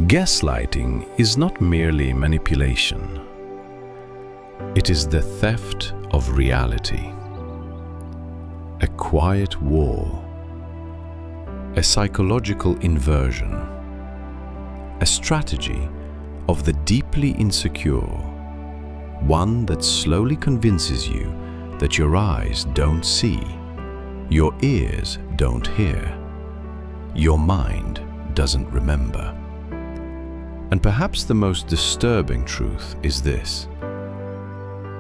Gaslighting is not merely manipulation. It is the theft of reality, a quiet war, a psychological inversion, a strategy of the deeply insecure, one that slowly convinces you that your eyes don't see, your ears don't hear, your mind doesn't remember. And perhaps the most disturbing truth is this: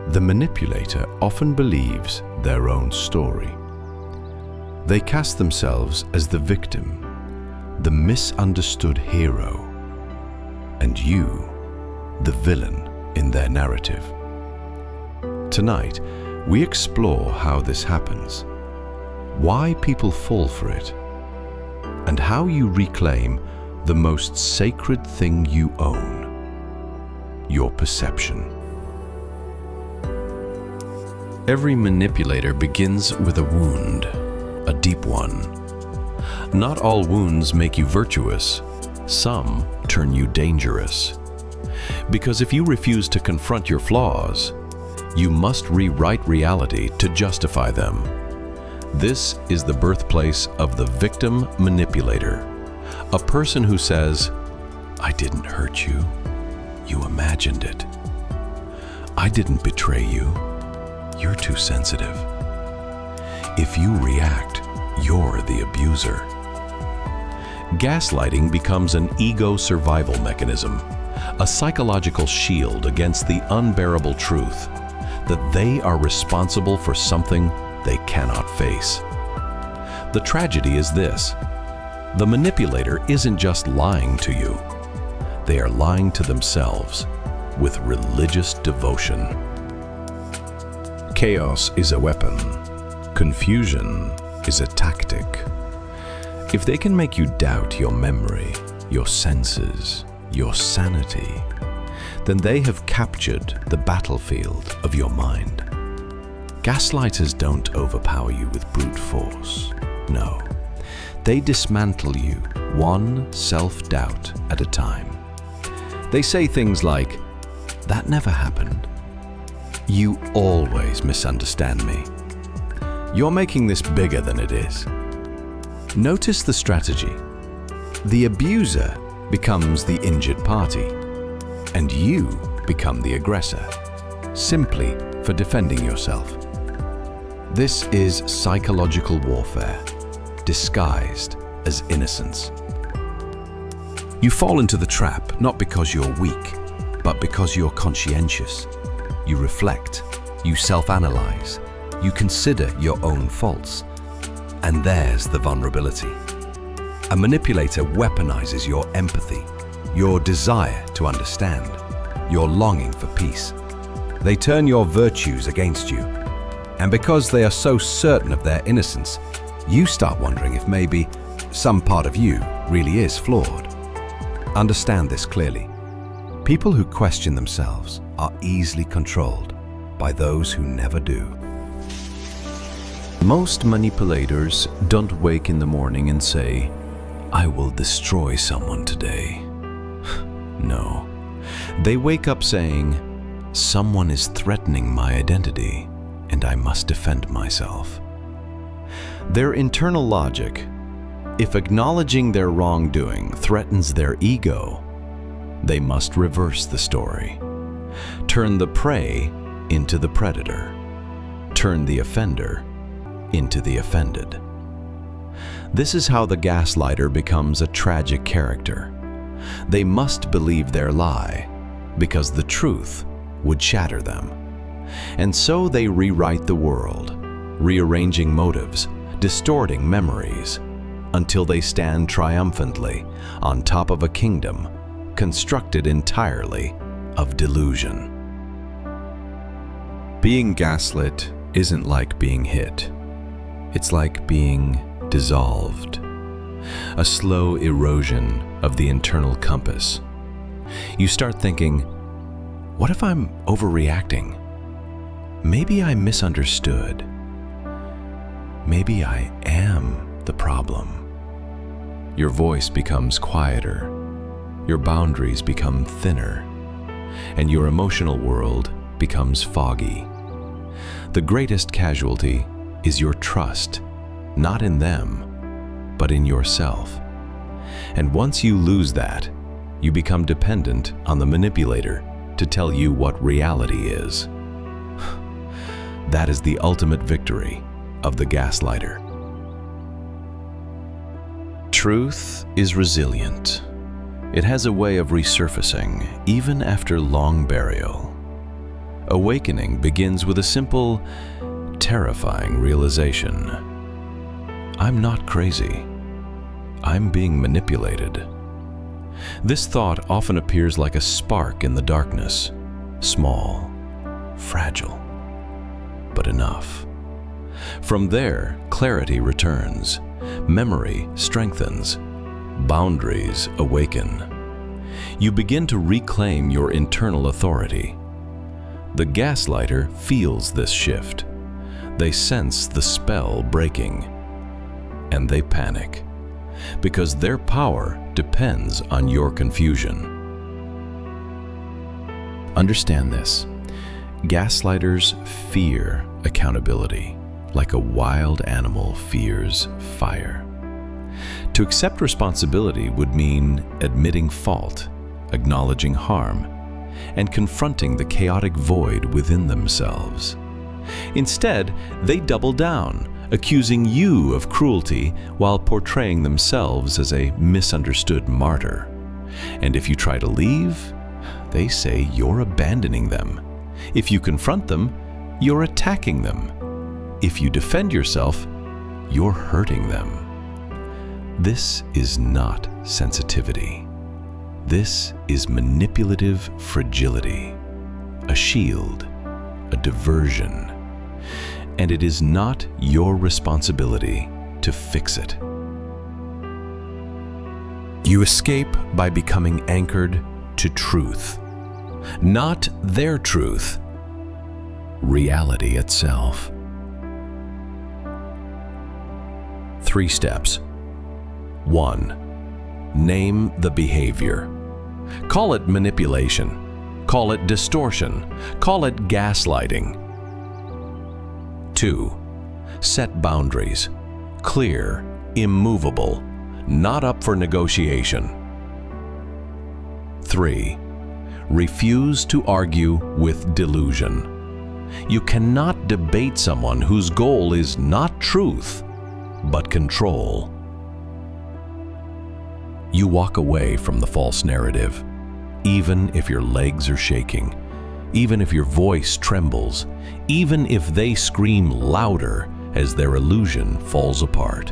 the manipulator often believes their own story. They cast themselves as the victim, the misunderstood hero, and you, the villain in their narrative. Tonight, we explore how this happens, why people fall for it, and how you reclaim the most sacred thing you own, your perception. Every manipulator begins with a wound, a deep one. Not all wounds make you virtuous. Some turn you dangerous. Because if you refuse to confront your flaws, you must rewrite reality to justify them. This is the birthplace of the victim manipulator, a person who says, "I didn't hurt you, you imagined it. I didn't betray you, you're too sensitive. If you react, you're the abuser." Gaslighting becomes an ego survival mechanism, a psychological shield against the unbearable truth that they are responsible for something they cannot face. The tragedy is this: the manipulator isn't just lying to you. They are lying to themselves with religious devotion. Chaos is a weapon. Confusion is a tactic. If they can make you doubt your memory, your senses, your sanity, then they have captured the battlefield of your mind. Gaslighters don't overpower you with brute force. No. They dismantle you one self-doubt at a time. They say things like, "That never happened. You always misunderstand me. You're making this bigger than it is." Notice the strategy. The abuser becomes the injured party, and you become the aggressor, simply for defending yourself. This is psychological warfare, disguised as innocence. You fall into the trap not because you're weak, but because you're conscientious. You reflect, you self-analyze, you consider your own faults. And there's the vulnerability. A manipulator weaponizes your empathy, your desire to understand, your longing for peace. They turn your virtues against you. And because they are so certain of their innocence, you start wondering if maybe some part of you really is flawed. Understand this clearly. People who question themselves are easily controlled by those who never do. Most manipulators don't wake in the morning and say, "I will destroy someone today." No. They wake up saying, "Someone is threatening my identity, and I must defend myself." Their internal logic: if acknowledging their wrongdoing threatens their ego, they must reverse the story. Turn the prey into the predator. Turn the offender into the offended. This is how the gaslighter becomes a tragic character. They must believe their lie, because the truth would shatter them. And so they rewrite the world, rearranging motives, distorting memories, until they stand triumphantly on top of a kingdom constructed entirely of delusion. Being gaslit isn't like being hit. It's like being dissolved, a slow erosion of the internal compass. You start thinking, what if I'm overreacting? Maybe I misunderstood. Maybe I am the problem. Your voice becomes quieter. your boundaries become thinner, and your emotional world becomes foggy. The greatest casualty is your trust, not in them, but in yourself. And once you lose that, you become dependent on the manipulator to tell you what reality is. That is the ultimate victory of the gaslighter. Truth is resilient. It has a way of resurfacing even after long burial. Awakening begins with a simple, terrifying realization. I'm not crazy. I'm being manipulated. This thought often appears like a spark in the darkness, small, fragile, but enough. From there, clarity returns, memory strengthens, boundaries awaken. You begin to reclaim your internal authority. The gaslighter feels this shift. They sense the spell breaking, and they panic, because their power depends on your confusion. Understand this. Gaslighters fear accountability, like a wild animal fears fire. To accept responsibility would mean admitting fault, acknowledging harm, and confronting the chaotic void within themselves. Instead, they double down, accusing you of cruelty while portraying themselves as a misunderstood martyr. And if you try to leave, they say you're abandoning them. If you confront them, you're attacking them. If you defend yourself, you're hurting them. This is not sensitivity. This is manipulative fragility, a shield, a diversion. And it is not your responsibility to fix it. You escape by becoming anchored to truth, not their truth, reality itself. 3 steps. 1. Name the behavior. Call it manipulation. Call it distortion. Call it gaslighting. 2. Set boundaries. Clear, immovable, not up for negotiation. 3. Refuse to argue with delusion. You cannot debate someone whose goal is not truth, but control. You walk away from the false narrative, even if your legs are shaking, even if your voice trembles, even if they scream louder as their illusion falls apart.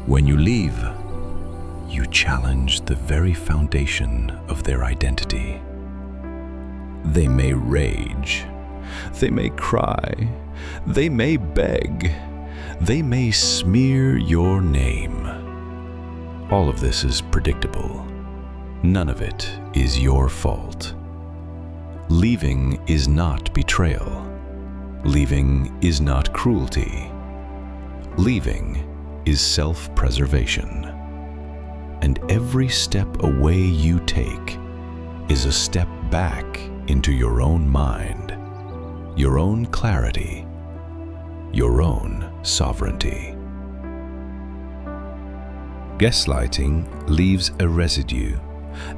When you leave, you challenge the very foundation of their identity. They may rage, they may cry, they may beg, they may smear your name. All of this is predictable. None of it is your fault. Leaving is not betrayal. Leaving is not cruelty. Leaving is self-preservation. And every step away you take is a step back into your own mind, your own clarity, your own sovereignty. Gaslighting leaves a residue,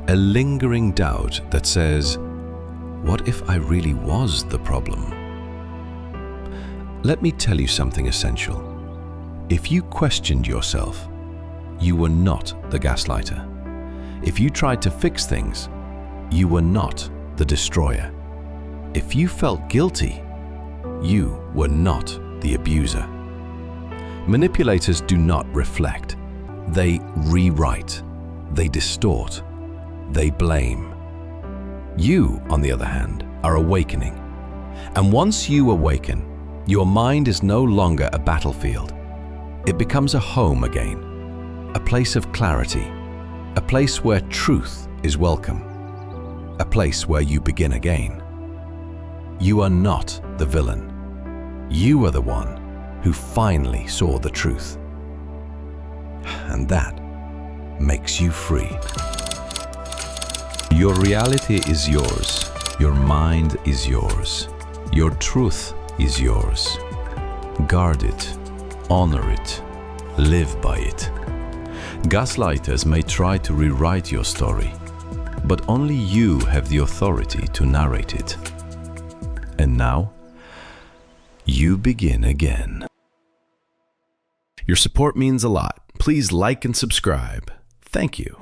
a lingering doubt that says, what if I really was the problem? Let me tell you something essential. If you questioned yourself, you were not the gaslighter. If you tried to fix things, you were not the destroyer. If you felt guilty, you were not the abuser. Manipulators do not reflect. They rewrite, they distort, they blame. You, on the other hand, are awakening. And once you awaken, your mind is no longer a battlefield. It becomes a home again, a place of clarity, a place where truth is welcome, a place where you begin again. You are not the villain. You are the one who finally saw the truth. And that makes you free. Your reality is yours. Your mind is yours. Your truth is yours. Guard it. Honor it. Live by it. Gaslighters may try to rewrite your story, but only you have the authority to narrate it. And now, you begin again. Your support means a lot. Please like and subscribe. Thank you.